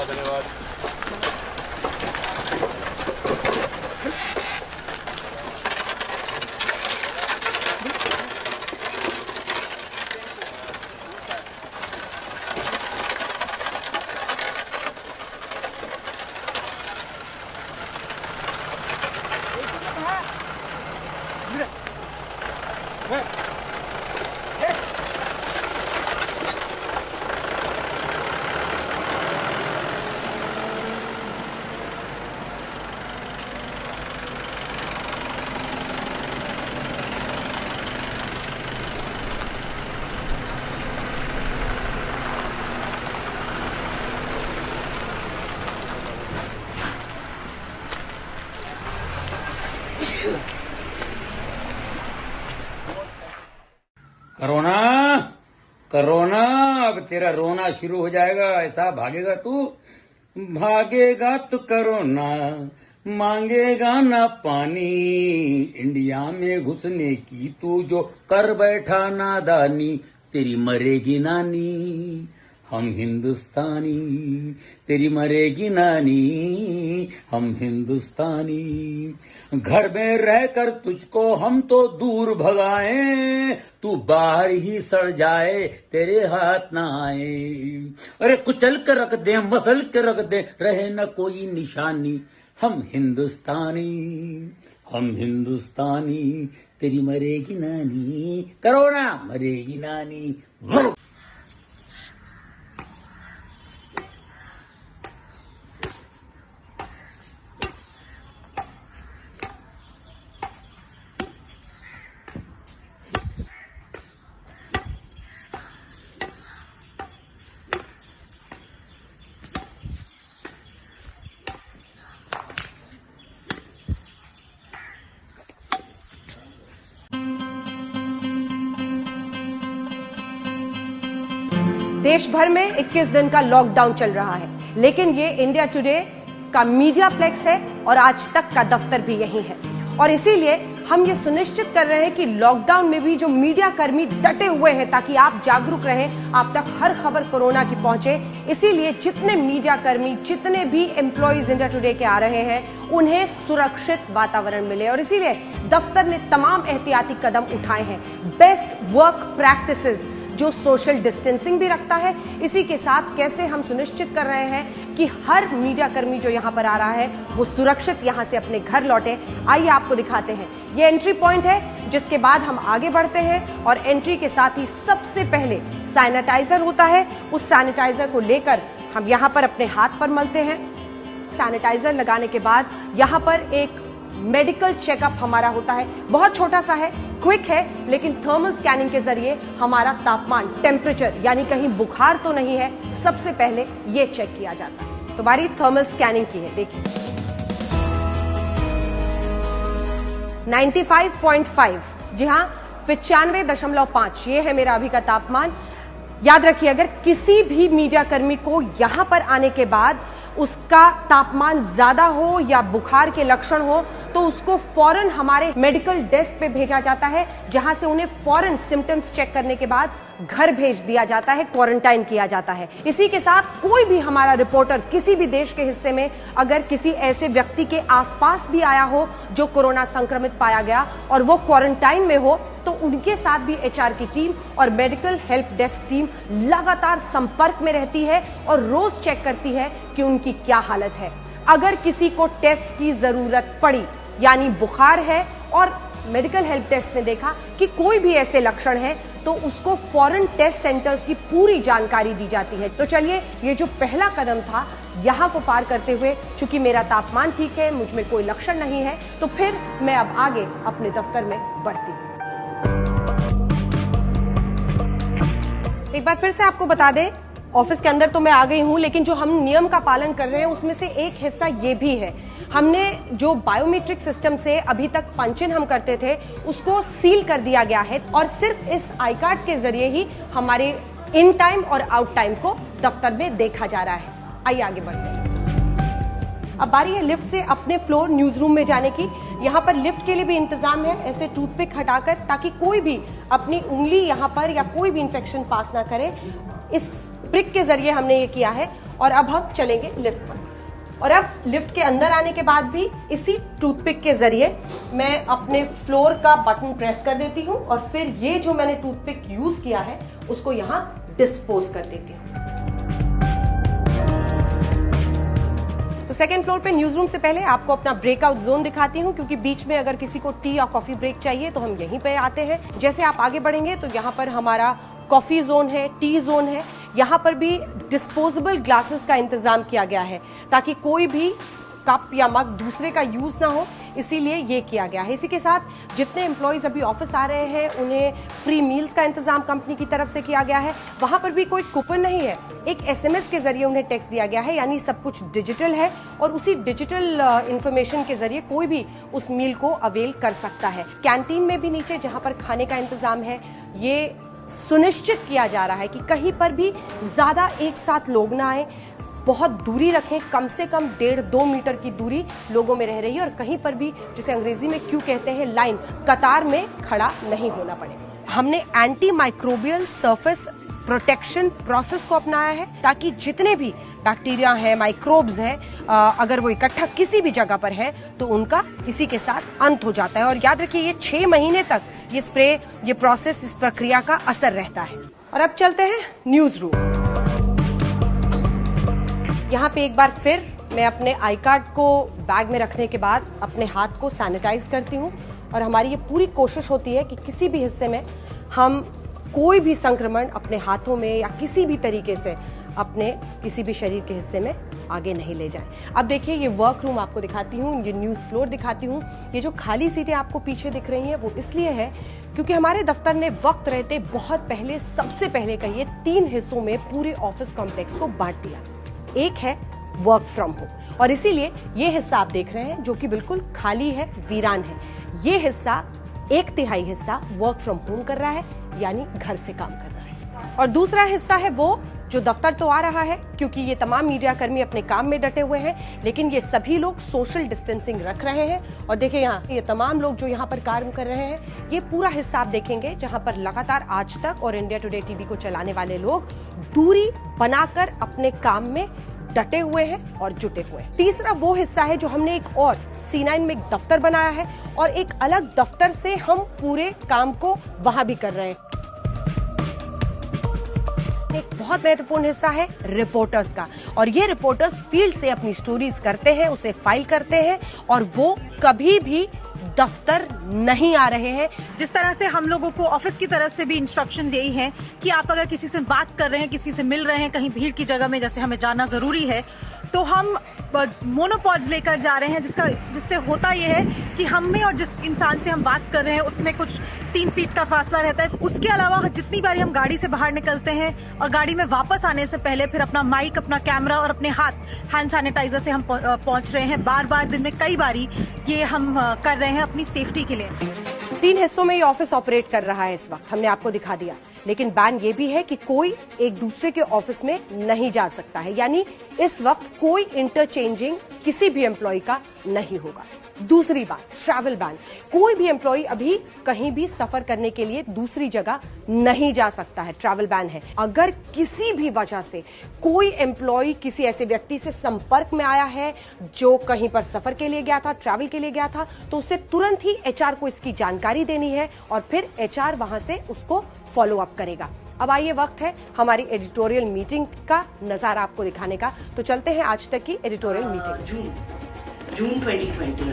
धन्यवाद। Corona corona अब तेरा रोना शुरू हो जाएगा। ऐसा भागेगा तू, भागेगा तो कोरोना मांगेगा ना पानी। इंडिया में घुसने की तू जो कर बैठा नादानी, तेरी मरेगी नानी। हम हिंदुस्तानी, तेरी मरेगी नानी। हम हिंदुस्तानी, घर में रहकर तुझको हम तो दूर भगाएं, तू बाहर ही सड़ जाए, तेरे हाथ ना आए। अरे कुचल कर रख दे, मसल के रख दे, रहे न कोई निशानी। हम हिंदुस्तानी, हम हिंदुस्तानी, तेरी मरेगी नानी। कोरोना मरेगी नानी। देश भर में 21 दिन का लॉकडाउन चल रहा है, लेकिन ये इंडिया टुडे का मीडिया प्लेक्स है और आज तक का दफ्तर भी यही है। और इसीलिए हम ये सुनिश्चित कर रहे हैं कि लॉकडाउन में भी जो मीडिया कर्मी डटे हुए हैं ताकि आप जागरूक रहें, आप तक हर खबर कोरोना की पहुंचे। इसीलिए जितने मीडिया कर्मी, जितने भी एम्प्लॉइज इंडिया टुडे के आ रहे हैं, उन्हें सुरक्षित वातावरण मिले। और इसीलिए दफ्तर ने तमाम एहतियाती कदम उठाए हैं। बेस्ट वर्क प्रैक्टिसेस जो सोशल डिस्टेंसिंग भी रखता है, इसी के साथ कैसे हम सुनिश्चित कर रहे हैं कि हर मीडिया कर्मी जो यहाँ पर आ रहा है वो सुरक्षित यहाँ से अपने घर लौटे। आइए आपको दिखाते हैं। ये एंट्री पॉइंट है, जिसके बाद हम आगे बढ़ते हैं और एंट्री के साथ ही सबसे पहले सैनिटाइजर होता है। उस सैनिटाइजर को लेकर हम यहाँ पर अपने हाथ पर मलते हैं। सैनिटाइजर लगाने के बाद यहाँ पर एक मेडिकल चेकअप हमारा होता है। बहुत छोटा सा है, क्विक है, लेकिन थर्मल स्कैनिंग के जरिए हमारा तापमान, टेम्परेचर यानी कहीं बुखार तो नहीं है, सबसे पहले ये चेक किया जाता है। तो हमारी थर्मल स्कैनिंग की है, देखिए 95.5, जी हाँ 95.5, ये है मेरा अभी का तापमान। याद रखिए, अगर किसी भी मीडिया कर्मी को यहां पर आने के बाद उसका तापमान ज्यादा हो या बुखार के लक्षण हो तो उसको फौरन हमारे मेडिकल डेस्क पे भेजा जाता है, जहां से उन्हें फौरन सिम्टम्स चेक करने के बाद घर भेज दिया जाता है, क्वारंटाइन किया जाता है। इसी के साथ कोई भी हमारा रिपोर्टर किसी भी देश के हिस्से में अगर किसी ऐसे व्यक्ति के आसपास भी आया हो जो कोरोना संक्रमित पाया गया और वो क्वारंटाइन में हो, तो उनके साथ भी एचआर की टीम और मेडिकल हेल्प डेस्क टीम लगातार संपर्क में रहती है और रोज चेक करती है कि उनकी क्या हालत है। अगर किसी को टेस्ट की जरूरत पड़ी, यानी बुखार है और मेडिकल हेल्प डेस्क ने देखा कि कोई भी ऐसे लक्षण है, तो उसको फॉरेन टेस्ट सेंटर्स की पूरी जानकारी दी जाती है। तो चलिए, ये जो पहला कदम था यहाँ को पार करते हुए, चूंकि मेरा तापमान ठीक है, मुझ में कोई लक्षण नहीं है, तो फिर मैं अब आगे अपने दफ्तर में बढ़ती हूँ। एक बार फिर से आपको बता दें, ऑफिस के अंदर तो मैं आ गई हूं, लेकिन जो हम नियम का पालन कर रहे हैं उसमें से एक हिस्सा ये भी है, हमने जो बायोमेट्रिक सिस्टम से अभी तक पंच इन हम करते थे उसको सील कर दिया गया है और सिर्फ इस आई कार्ड के जरिए ही हमारे इन टाइम और आउट टाइम को दफ्तर में देखा जा रहा है। आइए आगे बढ़ते हैं। अब बारी है लिफ्ट से अपने फ्लोर न्यूज रूम में जाने की। यहाँ पर लिफ्ट के लिए भी इंतजाम है, ऐसे टूथपिक हटाकर, ताकि कोई भी अपनी उंगली यहाँ पर या कोई भी इंफेक्शन पास ना करे। इस प्रिक के जरिए हमने ये किया है और अब हम चलेंगे लिफ्ट पर। और अब लिफ्ट के अंदर आने के बाद भी इसी टूथपिक के जरिए मैं अपने फ्लोर का बटन प्रेस कर देती हूँ और फिर ये जो मैंने टूथपिक यूज किया है उसको यहाँ डिस्पोज कर देती हूँ। तो सेकेंड फ्लोर पे न्यूज रूम से पहले आपको अपना ब्रेकआउट जोन दिखाती हूँ, क्योंकि बीच में अगर किसी को टी या कॉफी ब्रेक चाहिए तो हम यहीं पे आते हैं। जैसे आप आगे बढ़ेंगे तो यहाँ पर हमारा कॉफी जोन है, टी जोन है। यहाँ पर भी डिस्पोजेबल ग्लासेस का इंतजाम किया गया है ताकि कोई भी कप या मग दूसरे का यूज ना हो, इसीलिए ये किया गया है। इसी के साथ जितने एम्प्लॉयज अभी ऑफिस आ रहे हैं उन्हें फ्री मील्स का इंतजाम कंपनी की तरफ से किया गया है। वहां पर भी कोई कूपन नहीं है, एक एसएमएस के जरिए उन्हें टेक्स्ट दिया गया है, यानी सब कुछ डिजिटल है और उसी डिजिटल इंफॉर्मेशन के जरिए कोई भी उस मील को अवेल कर सकता है। कैंटीन में भी नीचे जहां पर खाने का इंतजाम है, ये सुनिश्चित किया जा रहा है कि कहीं पर भी ज्यादा एक साथ लोग ना आए, बहुत दूरी रखें, कम से कम 1.5-2 मीटर की दूरी लोगों में रह रही है और कहीं पर भी, जिसे अंग्रेजी में क्यों कहते हैं, लाइन, कतार में खड़ा नहीं होना पड़े। हमने anti microbial surface protection process को अपनाया है ताकि जितने भी बैक्टीरिया हैं, माइक्रोब्स हैं, अगर वो इकट्ठा किसी भी जगह पर है तो उनका इसी के साथ अंत हो जाता है। और याद रखिए, ये 6 महीने तक ये स्प्रे, ये प्रोसेस, इस प्रक्रिया का असर रहता है। और अब चलते हैं न्यूज रूम। यहाँ पे एक बार फिर मैं अपने आई कार्ड को बैग में रखने के बाद अपने हाथ को सैनिटाइज करती हूँ और हमारी ये पूरी कोशिश होती है कि किसी भी हिस्से में हम कोई भी संक्रमण अपने हाथों में या किसी भी तरीके से अपने किसी भी शरीर के हिस्से में आगे नहीं ले जाए। अब देखिए, ये वर्क रूम आपको दिखाती हूँ, ये न्यूज फ्लोर दिखाती हूँ। ये जो खाली सीटें आपको पीछे दिख रही हैं वो इसलिए है क्योंकि हमारे दफ्तर ने वक्त रहते बहुत पहले, सबसे पहले कहिए, 3 हिस्सों में पूरे ऑफिस कॉम्प्लेक्स को बांट दिया। एक है वर्क फ्रॉम होम और इसीलिए ये हिस्सा आप देख रहे हैं जो कि बिल्कुल खाली है, वीरान है। ये हिस्सा 1/3 हिस्सा वर्क फ्रॉम होम कर रहा है, यानी घर से काम कर रहा है। और दूसरा हिस्सा है वो जो दफ्तर तो आ रहा है क्योंकि ये तमाम मीडिया कर्मी अपने काम में डटे हुए हैं, लेकिन ये सभी लोग सोशल डिस्टेंसिंग रख रहे हैं। और देखिए, यहाँ ये तमाम लोग जो यहाँ पर कार्य कर रहे हैं, ये पूरा हिस्सा आप देखेंगे जहाँ पर लगातार आज तक और इंडिया टुडे टीवी को चलाने वाले लोग दूरी बनाकर अपने काम में डटे हुए हैं और जुटे हुए हैं। तीसरा वो हिस्सा है जो हमने एक और C9 में एक दफ्तर बनाया है और एक अलग दफ्तर से हम पूरे काम को वहां भी कर रहे हैं। एक बहुत महत्वपूर्ण हिस्सा है रिपोर्टर्स का, और ये रिपोर्टर्स फील्ड से अपनी स्टोरीज करते हैं, उसे फाइल करते हैं और वो कभी भी दफ्तर नहीं आ रहे हैं। जिस तरह से हम लोगों को ऑफिस की तरफ से भी इंस्ट्रक्शंस यही हैं कि आप अगर किसी से बात कर रहे हैं, किसी से मिल रहे हैं, कहीं भीड़ की जगह में जैसे हमें जाना जरूरी है, तो हम मोनोपॉड्स लेकर जा रहे हैं, जिससे होता यह है कि हम में और जिस इंसान से हम बात कर रहे हैं उसमें कुछ 3 फीट का फासला रहता है। उसके अलावा जितनी बारी हम गाड़ी से बाहर निकलते हैं और गाड़ी में वापस आने से पहले फिर अपना माइक, अपना कैमरा और अपने हाथ हैंड सैनिटाइजर से हम पहुंच रहे हैं। बार बार दिन में कई बारी ये हम कर रहे हैं अपनी सेफ्टी के लिए। 3 हिस्सों में ये ऑफिस ऑपरेट कर रहा है इस वक्त, हमने आपको दिखा दिया, लेकिन बैन ये भी है कि कोई एक दूसरे के ऑफिस में नहीं जा सकता है, यानी इस वक्त कोई इंटरचेंजिंग किसी भी एम्प्लॉय का नहीं होगा। दूसरी बात, ट्रैवल बैन। कोई भी एम्प्लॉय अभी कहीं भी सफर करने के लिए दूसरी जगह नहीं जा सकता है, ट्रैवल बैन है। अगर किसी भी वजह से कोई एम्प्लॉय किसी ऐसे व्यक्ति से संपर्क में आया है जो कहीं पर सफर के लिए गया था, ट्रैवल के लिए गया था, तो उसे तुरंत ही एचआर को इसकी जानकारी देनी है और फिर एचआर वहां से उसको फॉलो अप करेगा। अब आइए, वक्त है हमारी एडिटोरियल मीटिंग का नजारा आपको दिखाने का, तो चलते हैं आज तक की editorial meeting. June 2020,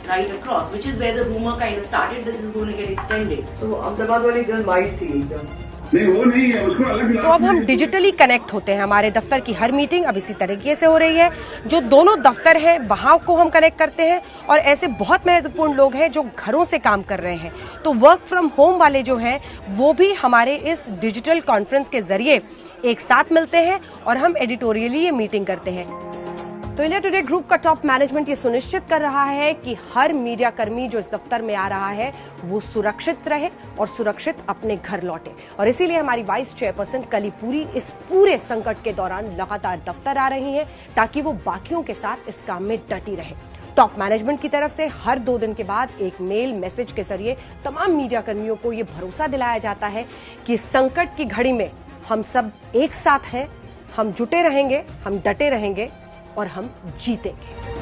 right across, which is where the rumor kind of started that this is going to get extended. So Ahmedabad वाली गर्ल माइट थी एकदम। नहीं वो नहीं है, उसको अलग तो अब हम डिजिटली कनेक्ट होते हैं। हमारे दफ्तर की हर मीटिंग अब इसी तरीके से हो रही है। जो दोनों दफ्तर हैं वहां को हम कनेक्ट करते हैं, और ऐसे बहुत महत्वपूर्ण लोग हैं जो घरों से काम कर रहे हैं, तो वर्क फ्रॉम होम वाले जो हैं वो भी हमारे इस डिजिटल कॉन्फ्रेंस के जरिए एक साथ मिलते हैं और हम एडिटोरियली ये मीटिंग करते हैं। तो इंडिया टुडे ग्रुप का टॉप मैनेजमेंट ये सुनिश्चित कर रहा है कि हर मीडिया कर्मी जो इस दफ्तर में आ रहा है वो सुरक्षित रहे और सुरक्षित अपने घर लौटे, और इसीलिए हमारी वाइस चेयरपर्सन कलीपुरी इस पूरे संकट के दौरान लगातार दफ्तर आ रही हैं ताकि वो बाकियों के साथ इस काम में डटी रहे। टॉप मैनेजमेंट की तरफ से हर 2 दिन के बाद एक मेल मैसेज के जरिए तमाम मीडिया कर्मियों को ये भरोसा दिलाया जाता है कि संकट की घड़ी में हम सब एक साथ हैं, हम जुटे रहेंगे, हम डटे रहेंगे और हम जीतेंगे।